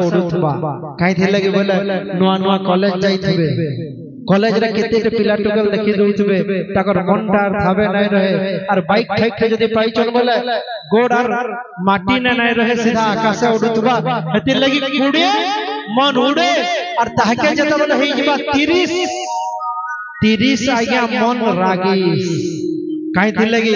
उड़ुथबा काई थे लगे बोले नुआ नुआ कॉलेज जाइथिबे कॉलेज रे केते पिला टुकल देखि दउथबे ताकर मनटा थाबे नै रहे और बाइक ठेक के जदी पाइचन बोले गोड़ और माटी ने नै रहे सीधा आकाश उड़ुथबा हेति लगी कुड़े मन उड़े और ताके जते बोले हे जिबा 30 आज्ञा मन रागी काई थी लगी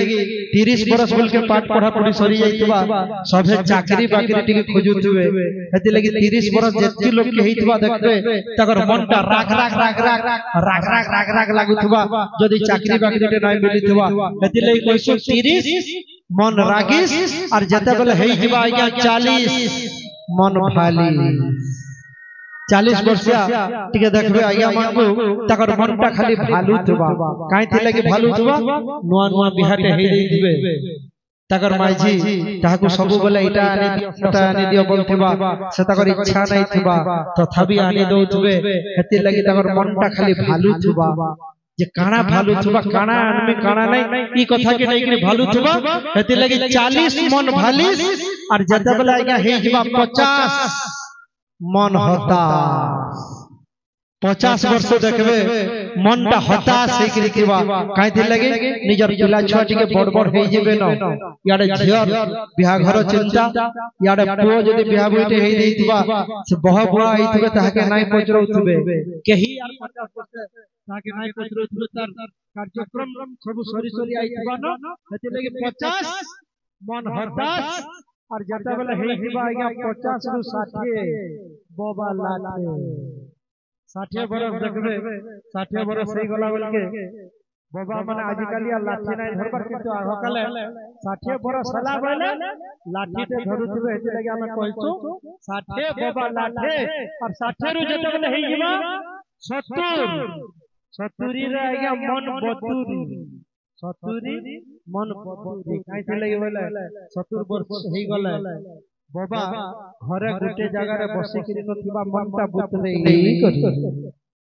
30 बरस बोल के पाठ पढ़ा पढ़ी सरी जाइतबा सभे चाकरी बाकरी टिके खोजुतबे हेति लगी 30 बरस जेति लोग के हितबा देखबे तकर मनटा राग राग राग राग राग राग राग राग लागुतबा जदी चाकरी बाकरी ते नै मिलितबा हेति लगी कोइसो 30 मन रागिस और जते बेले हेइ जिबा आज्ञा 40 मन भाली 40 वर्षिया टिके देखबे आज्ञा मन को तकर मनटा खाली भालू थबा काई थे लगे भालू थबा नुआ नुआ बिहाटे हे देइबे तकर माइजी ताहाको सबु बोले इटा आनी दियो सटा आनी दियो बोलथबा से तकर इच्छा नै थबा तथापि आनी दउथबे हेति लगी तकर मनटा खाली भालू थबा जे काना भालू थबा काना आनमे काना नै ई कथा के नै कि भालू थबा हेति लगी 40 मन भालिस और जते बेला आज्ञा हे जिबा 50 मन हताश 50 वर्ष देखबे मनटा हताश हे कि थिबा काई थि लगे निजर पिला छुआ टिके बड़ बड़ हे जेबे न याडे झियर बिहा घर चिंता याडे पुओ जदी बिहा बुइटे हे देइतबा से बह बुआ आइतबे ताके नाइ पचरौतबे केही यार 50 वर्ष ताके नाइ पचरौतबे तार कार्यक्रम सब सरी सरी आइतबा न हेति लगे 50 मन हताश और जता बेला हे हिबा आज्ञा 50 रु 60 बाबा लाटे 60 बरस देखबे 60 बरस सही गला बोल के बाबा माने आजिकाली लाठी नै धरबर कितो आगकाले 60 बरस हला बोले लाठी ते धरुथबे हेति लगे हम कहछो 60 बाबा लाटे और 60 रु जता बेला हे हिबा 70 रे आज्ञा मन बतुरी 70 मन बतुरी काई थे लगे बोले 70 वर्ष हे गले बाबा घरे गुटे जगह रे बसी करी नथिबा मनटा बुतरे करी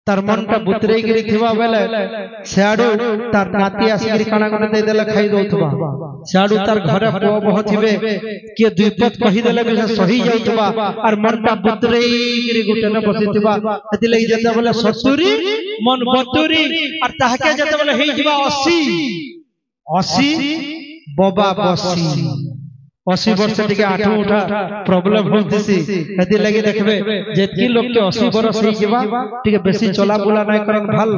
तार मनटा बुतरे करी थिबा बेले साडू तार नाती आसी काना कोने दे देले खाई दउथबा साडू तार घरे पो बहथिबे के द्विपद कहि देले बे सही जाउथबा और मनटा बुतरे करी गुटे न बसिथिबा हेति लगी जते बोले 70 मन बतुरी और ताके जते बोले हे जिबा 80 बाबा बसी 80 वर्ष टिके आठो उठा प्रॉब्लम होतिसी हेति लगे देखबे जेतकी लोग के 80 वर्ष हे जिबा टिके बेसी चला बुला नै करन भल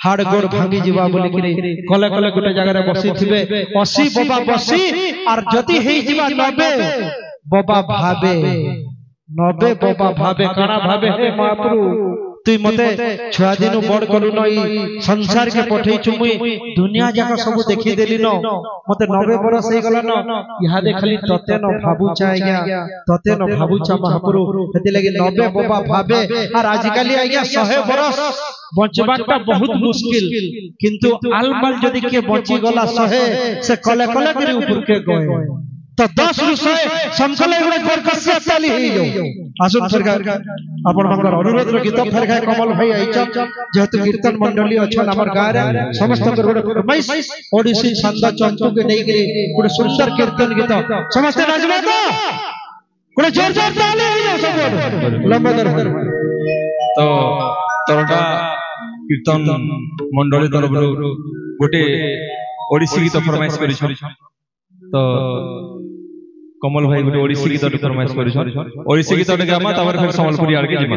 हाड़ गोड़ भांगी जिबा बोली कि कले कले गुटे जगह रे बसी थिबे 80 बाबा बसी और जति हे जिबा 90 बाबा भाबे 90 बाबा भाबे काना भाबे हे महाप्रभु तुई मते छुआ दिनु बड़ करू नई संसार के पठै चुमुई दुनिया जाका सब देखि देली न मते 90 बरस हे गला न इहादे खाली तते न भाबुचा आज्ञा तते न भाबुचा महाप्रभु हेति लगे 90 बाबा भाबे और आजिकाली आज्ञा 100 बरस बचबाटा बहुत मुश्किल किंतु आलमाल जदी के बची गला 100 से कले कले करी ऊपर के गए तो 10 रु 100 समकले गुडे बरकसिया ताली हे जो आसुन सरकार आपण मंगर अनुरोध रो गीत फेर खाय कमल भाई आइचा जेतु कीर्तन मंडली अछन हमर गाय रे समस्त गुडे फरमाइश ओडिसी छंद चंचू के नै गिरी गुडे सुंदर कीर्तन गीत समस्त राजमा तो गुडे जोर जोर ताली हे जो सब लंबदर तो तोरटा कीर्तन मंडली तरफ गोटे ओडिसी गीत फरमाइश करिछ तो कमल भाई गोटे ओडिसी गीत फरमाइश करिछ ओडिसी गीत के गामा तबर फिर सम्बलपुरी आड़ के जिमा